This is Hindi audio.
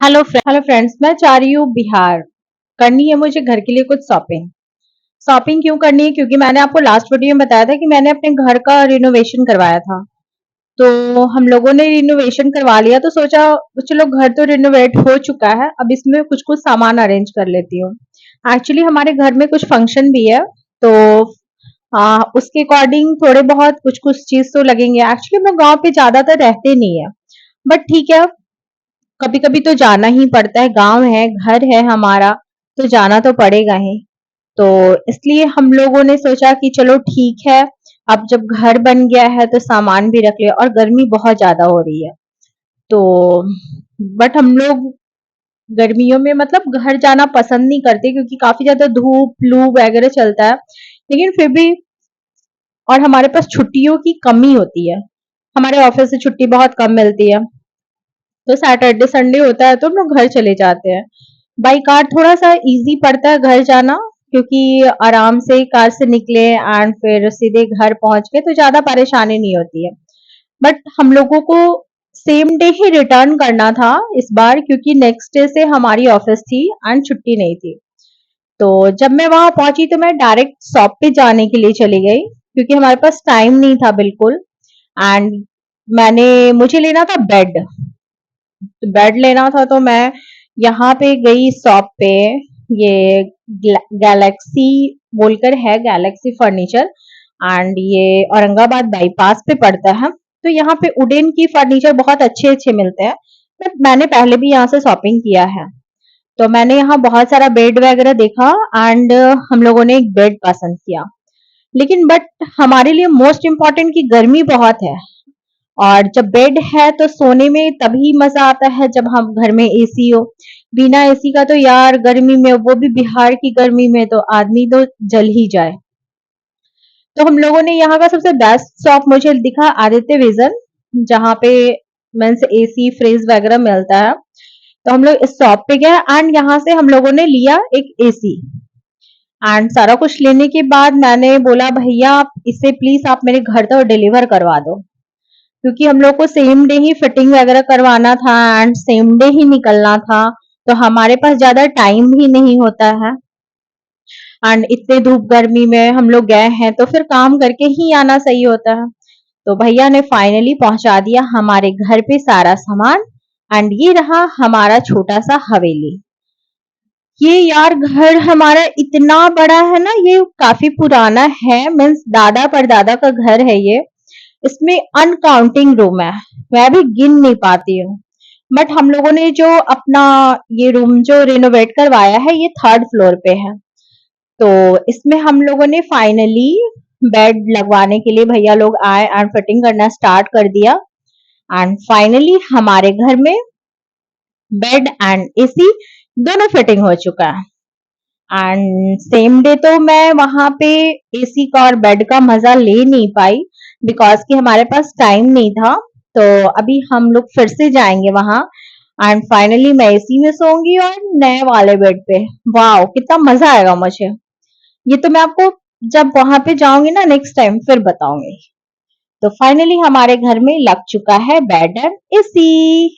हेलो फ्रेंड्स, मैं चाह रही हूँ बिहार। करनी है मुझे घर के लिए कुछ शॉपिंग। शॉपिंग क्यों करनी है? क्योंकि मैंने आपको लास्ट वीडियो में बताया था कि मैंने अपने घर का रिनोवेशन करवाया था। तो हम लोगों ने रिनोवेशन करवा लिया तो सोचा चलो घर तो रिनोवेट हो चुका है, अब इसमें कुछ कुछ सामान अरेंज कर लेती हूँ। एक्चुअली हमारे घर में कुछ फंक्शन भी है, तो उसके अकॉर्डिंग थोड़े बहुत कुछ कुछ चीज तो लगेंगे। एक्चुअली हम लोग गाँव पे ज्यादातर रहते नहीं है, बट ठीक है, कभी कभी तो जाना ही पड़ता है। गांव है, घर है हमारा, तो जाना तो पड़ेगा ही। तो इसलिए हम लोगों ने सोचा कि चलो ठीक है, अब जब घर बन गया है तो सामान भी रख लिया। और गर्मी बहुत ज्यादा हो रही है, तो बट हम लोग गर्मियों में मतलब घर जाना पसंद नहीं करते क्योंकि काफी ज्यादा धूप लू वगैरह चलता है। लेकिन फिर भी, और हमारे पास छुट्टियों की कमी होती है, हमारे ऑफिस से छुट्टी बहुत कम मिलती है। तो सैटरडे संडे होता है तो हम लोग घर चले जाते हैं। बाई कार थोड़ा सा इजी पड़ता है घर जाना, क्योंकि आराम से कार से निकले एंड फिर सीधे घर पहुंच गए तो ज्यादा परेशानी नहीं होती है। बट हम लोगों को सेम डे ही रिटर्न करना था इस बार, क्योंकि नेक्स्ट डे से हमारी ऑफिस थी एंड छुट्टी नहीं थी। तो जब मैं वहां पहुंची तो मैं डायरेक्ट शॉप पे जाने के लिए चली गई, क्योंकि हमारे पास टाइम नहीं था बिल्कुल। एंड मुझे लेना था बेड। बेड लेना था तो मैं यहाँ पे गई शॉप पे। ये गैलेक्सी बोलकर है, गैलेक्सी फर्नीचर, एंड ये औरंगाबाद बाईपास पे पड़ता है। तो यहाँ पे वुडन की फर्नीचर बहुत अच्छे अच्छे मिलते हैं। बट मैंने पहले भी यहाँ से शॉपिंग किया है, तो मैंने यहाँ बहुत सारा बेड वगैरह देखा एंड हम लोगों ने एक बेड पसंद किया। लेकिन बट हमारे लिए मोस्ट इम्पोर्टेंट की गर्मी बहुत है, और जब बेड है तो सोने में तभी मजा आता है जब हम घर में एसी हो। बिना एसी का तो यार गर्मी में, वो भी बिहार की गर्मी में, तो आदमी तो जल ही जाए। तो हम लोगों ने यहाँ का सबसे बेस्ट शॉप मुझे दिखा आदित्य विजन, जहाँ पे मीन्स एसी फ्रिज वगैरह मिलता है। तो हम लोग इस शॉप पे गए एंड यहाँ से हम लोगों ने लिया एक एसी। एंड सारा कुछ लेने के बाद मैंने बोला भैया आप इसे प्लीज आप मेरे घर तक डिलीवर करवा दो, क्योंकि हम लोग को सेम डे ही फिटिंग वगैरह करवाना था एंड सेम डे ही निकलना था। तो हमारे पास ज्यादा टाइम भी नहीं होता है, एंड इतने धूप गर्मी में हम लोग गए हैं तो फिर काम करके ही आना सही होता है। तो भैया ने फाइनली पहुंचा दिया हमारे घर पे सारा सामान। एंड ये रहा हमारा छोटा सा हवेली। ये यार घर हमारा इतना बड़ा है ना, ये काफी पुराना है, मीन्स दादा परदादा का घर है ये। इसमें अनकाउंटिंग रूम है, मैं भी गिन नहीं पाती हूँ। बट हम लोगों ने जो अपना ये रूम जो रिनोवेट करवाया है ये थर्ड फ्लोर पे है। तो इसमें हम लोगों ने फाइनली बेड लगवाने के लिए भैया लोग आए एंड फिटिंग करना स्टार्ट कर दिया। एंड फाइनली हमारे घर में बेड एंड एसी दोनों फिटिंग हो चुका है। एंड सेम डे तो मैं वहां पे एसी का और बेड का मजा ले नहीं पाई, बिकॉज कि हमारे पास टाइम नहीं था। तो अभी हम लोग फिर से जाएंगे वहां एंड फाइनली मैं एसी में सोऊंगी और नए वाले बेड पे। वाह कितना मजा आएगा मुझे। ये तो मैं आपको जब वहां पे जाऊंगी ना नेक्स्ट टाइम फिर बताऊंगी। तो फाइनली हमारे घर में लग चुका है बेड एंड एसी।